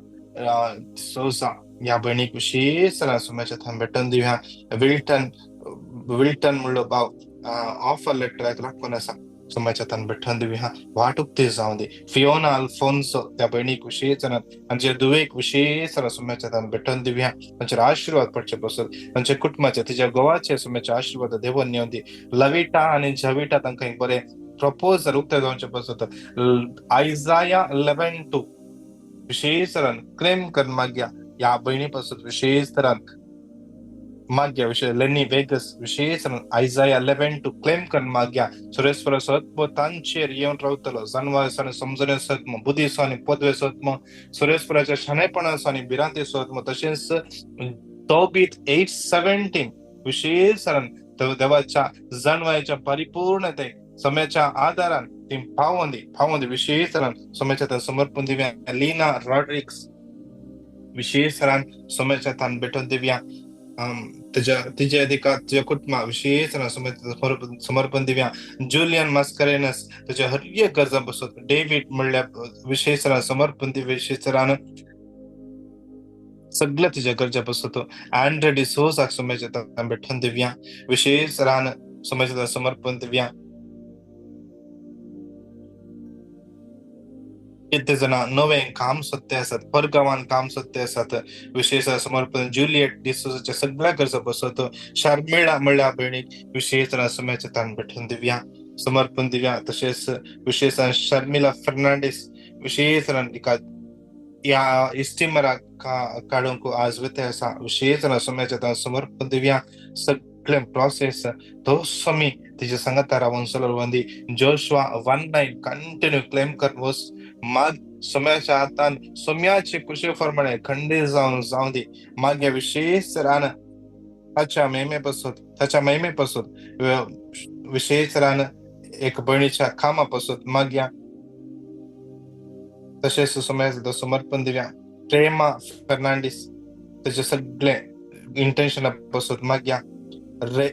Speaker 1: सोजा या बहिणीक विशेष सरान सोम्याच्या थान भेटून दिव्या. विल्टन म्हणलो भाव ऑफर लेटराक राखून आसा सोम्याच्या तान भेटून दिव्या. वाटूक ते जाऊ दे. फिओना अल्फोन्सो त्या बहिणीक विशेष सरान तांचे दुवेक विशेष सरान सोम्याच्या तान भेटून दिव्या. तांचेर आशीर्वाद पडचे पासून तांच्या कुटुंबाचे तिच्या गोवाचे सोम्याचे आशीर्वाद देवून नेऊन दी. लविटा आणि झविटा तांकां एक बरे प्रपोजल उक्ते जावचे पासून आयजाया 11:2 विशेष तरान क्लेम कर मागया. या बहिणी पासून विशेष तरान मागया. विशेष लेनी वेगस विशेष तरान आयजाया 11:2 क्लेम कर मागया. सुरेश्वर सत्म तांचेर येवन रावतलो. जानवार समजणे सत्म बुद्धीसो आणि पदवे सत्म सुरेश्वराच्या शाणेपणासो आणि भिरांती सत्म तशेंच तोबीत 8:17 विशेष तरान देवाच्या जाणवायच्या परिपूर्णते समयाच्या आधारान ती फावोंदी विशेष तरान समयाच्या तान समर्पण दिव्या. लीना रॉड्रिक्स विशेष तरान समयाच्या तान भेटून दिव्या. तिच्या अधिकार तुझ्या कुटुंबा विशेष समर्पण दिव्या. जुलियन मास्करेनस तुझ्या हर एक गरजा बसत. डेव्हिड म्हणल्या विशेष समर्पण दिव्या. विशेष तरान सगळ्या तुझ्या गरजा बसतो. अँड्रे डिसोजाक समयाच्या तान भेटून दिव्या. विशेष तरान समयाच्या तान समर्पण दिव्या. कितले जाणां नवें काम सोदते आसात. परगांवान काम सोदते आसात. विशेष समर्पण जुलियट डिसोजाच्या सगळ्या गरजा बसत. शार्मिळा म्हणल्या बहिणीक विशेष समयाच्या तान भेटून दिव्या. समर्पण दिव्या. तशेंच विशेष शर्मिला फर्नांडीस विशेष या इस्टिमराक काडूंक आज वेते आसा. विशेष समयाच्या तान समर्पण दिव्या. सगळे प्रोसेस तो स्वामी तिच्या संगता रावून चलवंदी. जोशुआ 1:9 कंटिन्यू क्लेम कर वस माग सोम्याच्या हातान सोम्याचे कृषी फरमाणे खंडे जाऊन दी. मागे विशेष रान ताच्या महिमे पासून विशेष रान एक बहिणीच्या कामापासून माग्या. तसेच सोम्याचं समर्पण दिव्या. प्रेमा फर्नांडीस त्याचे सगळे इंटेन्शन पासून माग्या.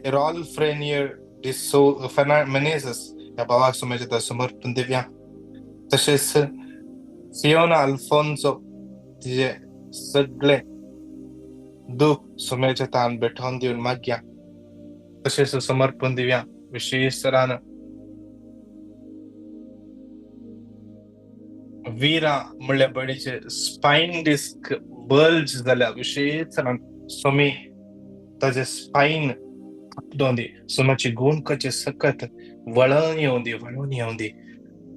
Speaker 1: रॉल फ्रेनियर डिसो मेनेझस या भावाक सोम्याच्या समर्पण दिव्या. तसेच फिओना अल्फोन्सो तिचे सगळे दुःख सोम्याच्या तान भेटून दिवन माग्या. तसेच समर्पण दिव्या. विशेष तरान वीरा म्हणल्या बहिणीचे स्पाइन डिस्क बल्ज जाल्या. विशेष तरान सोमी ताजे स्पाइन दोंदी सोम्याची गुणकाचे सकत वळण येऊन दी.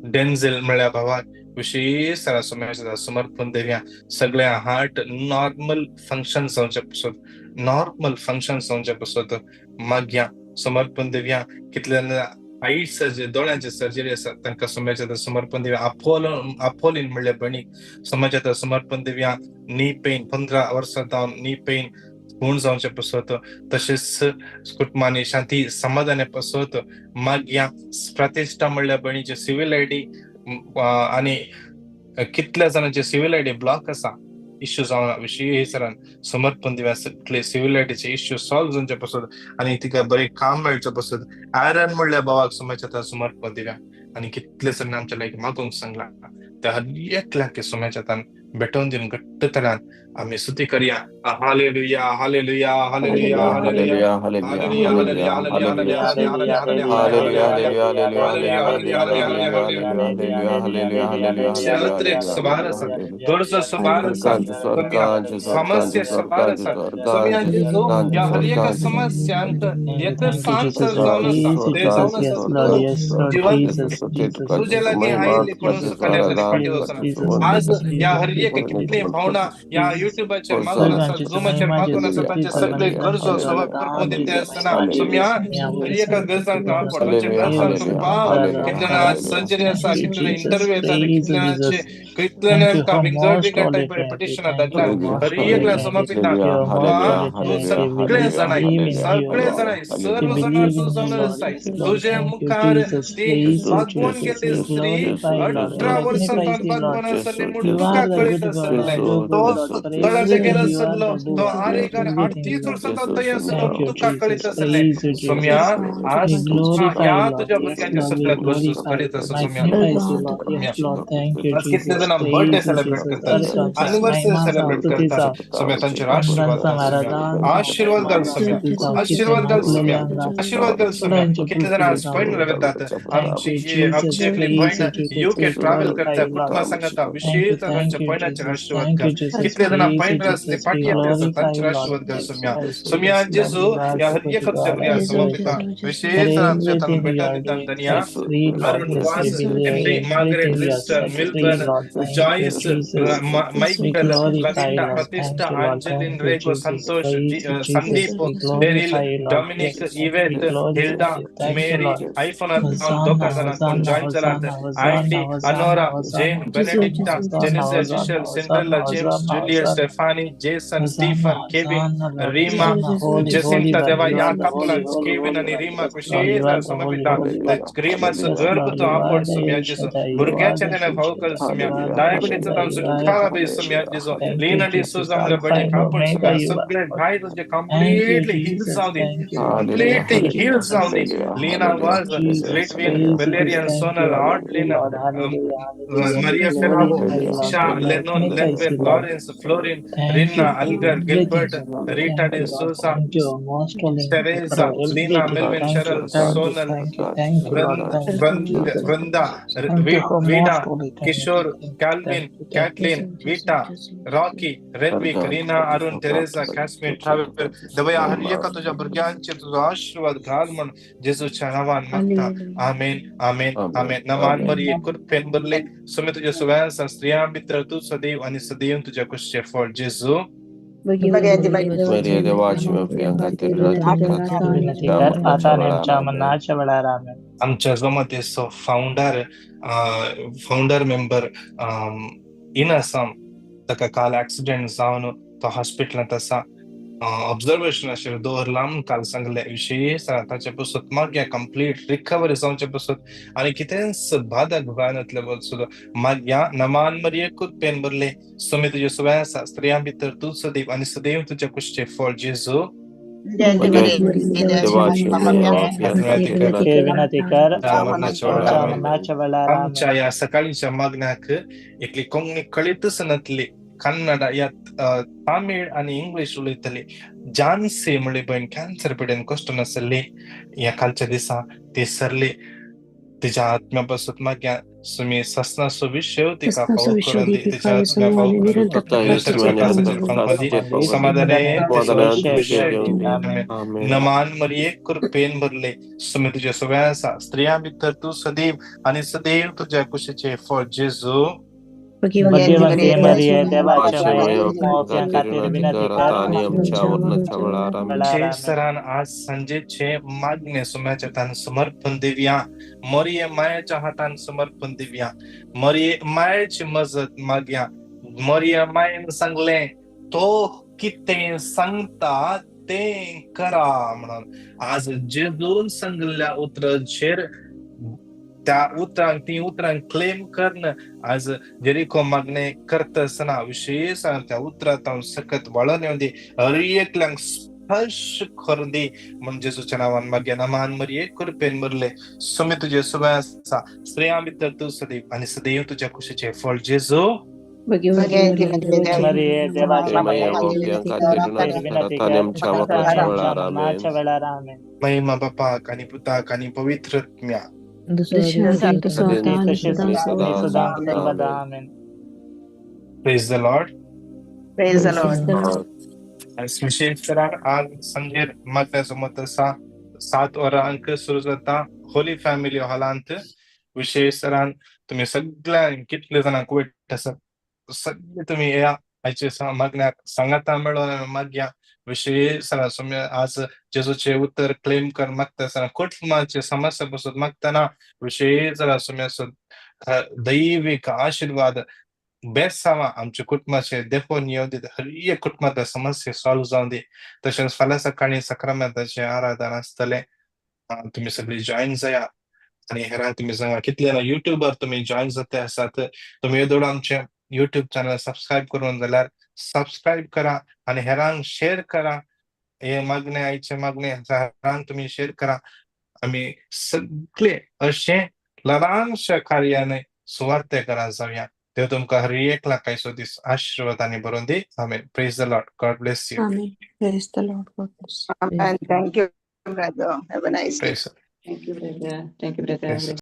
Speaker 1: डेन्झेल म्हणल्या भावाक विशेष सोम्याच्या समर्पण दिव्या. सगळ्या हार्ट नॉर्मल फंक्शन जावच्या पासून माग्या. समर्पण दिव्या. कितल्या आईच जे दोळ्यांची सर्जरी आसा तांकां सोम्याच्या समर्पण दिव्या. अपोलिन म्हणल्या बहिणीक सोम्याच्या समर्पण दिव्या. नी पेन 15 वर्सां जावन नी पेन होऊन जावचे पसत तशेंच कुटुंबांनी शांती समाधान पसत मागया प्रतिष्ठा म्हणल्या बणीचे सिव्हिल आयडी आणि कितल्या जणांचे सिव्हिल आयडी ब्लॉक आसा इश्यू जावना विशयी हे सरान समर्पण दिव्या सगळे सिव्हिल आयडीचे इश्यू सॉल्व जावचे पसत आणि तिका बरे काम मेळचे पसत आयरन म्हणल्या भावाक समाजात समर्पण दिव्या आणि कितले जण आमच्या लायक मागूंक सांगला त्या हर एकल्याक समाजात भेटवून दिवन घट्ट तरान आम्ही स्तुती करूया. Hallelujah hallelujah hallelujah hallelujah hallelujah hallelujah समस्या या हर एक समस्यांक एकच आन्सर जाऊन तुझ्याला की आहे कोण पाठीवर आज या हर एक कितने भावना या युट्यूबच्या मागून असतात झूमच्या मागून असतात त्यांचे सगळे गरजो समर्पण देते असताना तुम्ही हर एका गरजांक पडचे गरजांक पाव कितल्या सर्जरी असा कितल्या इंटरव्ह्यू येतात कितल्या बिगड टाइप पिटिशन येतात हर एकला समर्पित सगळे जण सर्व जण तुझे मुखार ती वागवून गेली स्त्री 18 वर्षांत वागवून असले मुठुका करीत असले तो तळाचे गेला असलो तो आरेकर 38 वर्षांत तय असलो मुठुका करीत असले सोम्या आज या तुझ्या भुरग्यांच्या सगळ्या गोष्टी करीत असो सोम्या आज कितने जण बर्थडे सेलिब्रेट करतात एनिव्हर्सरी सेलिब्रेट करतात सोम्या त्यांचे आशीर्वाद घाल सोम्या आशीर्वाद घाल सोम्या आशीर्वाद घाल सोम्या कितने जण आज पॉइंट लागतात आमची आपली बहीण यूके ट्रॅव्हल करतात कुटुंबा सांगता विशेष त्यांच्या पॉइंटचे आशीर्वाद घाल कितने जण पॉइंट असते पाठी येतात त्यांचे आशीर्वाद घाल सोम्या सोम्या जेसू या हर एक जगरिया समर्पिता विशेष त्यांच्या बेटा देतात Dhanya Arun Vaz Henry Margaret Lister Milton Joyce Michael Lavinda Pratishtha Angeline Rego Santosh Sandeep Darryl Dominic Yvette Hilda Mary आयफोन दोघा जणांकडून जॉईन झालात आयटी अनोरा जेन बेनेडिक्टा जेनिसर Gisele Cinderella James Julius Stephanie Jason Stephen Kevin Reema Jacinta देवा या कपल्स केविन आणि रीमा विशेष समर्पितात रीमाचं गर्भ तो आपण सोम्या जेसू भुरग्याच्या देण्या भाऊ कर सोम्या डायबिटीचं ताण सुटका बे सोम्या जेसू लीना डिसो जमले बडे आपण सोम्या सगळे घाय तुझे कंप्लीटली हील जाऊ दे कंप्लीटली हील जाऊ दे Leena Vaz Litwin Valerian Sonal आर्ट Leena Maria Ferraro, Sha, Lennon, Lenwen, Lawrence, Florin, Rina, Algar, Gilbert, Rita de Souza, Teresa, Lina, Melvin, Cheryl, Sonal, Vanda, Vida, Kishore, Calvin, Kathleen, Vita, Rocky, Renwick, Rina, Arun, Teresa, Kashmir, Travel, दवया हर एक तुझ्या भुरग्यांचे तुझा आशीर्वाद घाल म्हणून जेजूच्या नावान मागता आमेन आमेन आमेन नमान मरी एकूण फेन बदले सुमे तुझ्या सगळ्या स्त्रिया मित्र तू सदैव आणि सदैव तुझ्या कुशचे फळ जेजू आमच्या जमतेचो फाउंडर मेंबर इनसम ताका काल ऍक्सिडेंट जावन तो हॉस्पिटलांत आसा ऑब्झर्वेशन आशिल्लो दवरला काल सांगले विशेष ताचे पसत मागया कंप्लीट रिकवरी जावचे पसत आणि कितेंच बाधा घुगानतले सुद्धा मागया नमान मरियेकूच पेन बरले सुमे तुझे सगळ्या स्त्रियां भितर तू सदैव आणि सदैव तुझ्या कुशचे फळ जेजू आमच्या या सकाळीच्या मागण्याक एकली कोंकणी कळीतच नसली कन्नड यात तामिळ आणि इंग्लिश उलयतली जानसे म्हणले बहीण कॅन्सर पिडेन कष्ट नसले या कालच्या दिसा ते सरले तिच्या आत्म्यापासून माग्या सुमी ससनासो विषय तिका फावो करून तिच्या आत्म्या फावो समाधाने नमान मरिये कृपेन भरले सुमी तुझ्या सगळ्या स्त्रिया भितर तू सदैव आणि सदैव तुझ्या कुशीचे फळ जेजू सरान आज संजेचे मागणे सुम्याच्या हातान समर्पण देऊया मरिये मायाच्या हातान समर्पण देऊया मरिये मायेची मजत मागया मरिये मायेन सांगले तो कितें सांगता ते करा म्हणून आज जेजून सांगल्या उतरांचेर त्या उतरांक ती उतरांक क्लेम करणं आज जेरिको मागणे करतना विशेष त्या उतरात हांव सकत वळोन येवन दी हर एकल्यांक स्पर्श करून दी म्हण जेजूच्या नांवान मागया नामान मरिये कृपेन भरले सुमी तुजे सुवाय आसा स्त्रियां भितर तूं सदैव आनी सदैव तुज्या कुशीचें फळ जेजू
Speaker 5: मरिये देवाची मरणाच्या वेळार आमेन.
Speaker 1: महिमा बापाक आनी पुताक आनी पवित्रत्म्या
Speaker 5: सदांच सर्वदा आमेन.
Speaker 1: Praise the Lord.
Speaker 2: Praise the Lord.
Speaker 1: विशेष आज संजेर मागण्याचो मत 7 वरांक सुरू जाता होली फॅमिली हॉलांत. विशेष तुम्ही सगळ्यांक कितले जाणांक वायट आसा सगळे तुम्ही या आयचे मागण्याक सांगाता मेळोन मागया. विशेष आज जेजूचे उत्तर क्लेम कर मागता कुटुंबाचे समस्या पासून मागतना विशेष दैविक आशीर्वाद बेसावा आमच्या कुटुंबाचे देखून येऊ दे. हर एक कुटुंबातल्या समस्या सॉल्व जाऊन दे. तसेच फाल्यां सकाळी सक्रमेंताचे आराधन आसतले. तुम्ही सगळी जॉईन जाया आणि हेरांक तुम्ही सांगा कितले युट्यूबर तुम्ही जॉईन जाते आसात तुम्ही येदोड आमचे युट्यूब चॅनल सबस्क्राईब करून जाल्यार सबस्क्राईब करा आणि हेरांक शेअर करा. हे मागणे आयचे मागणे हेरांक तुम्ही शेअर करा. आम्ही सगळे अशे ल्हानशा कार्याने सुवार्ते करा जाऊया. देव तुमकां हर एकला कांयसो दीस आशीर्वादांनी भरून दी. आमेन. Praise the Lord. God bless you.
Speaker 3: आमेन. Praise the Lord. God bless.
Speaker 2: Amen. Thank you, brother. Have a nice day.
Speaker 1: Praise.
Speaker 2: Thank you, brother.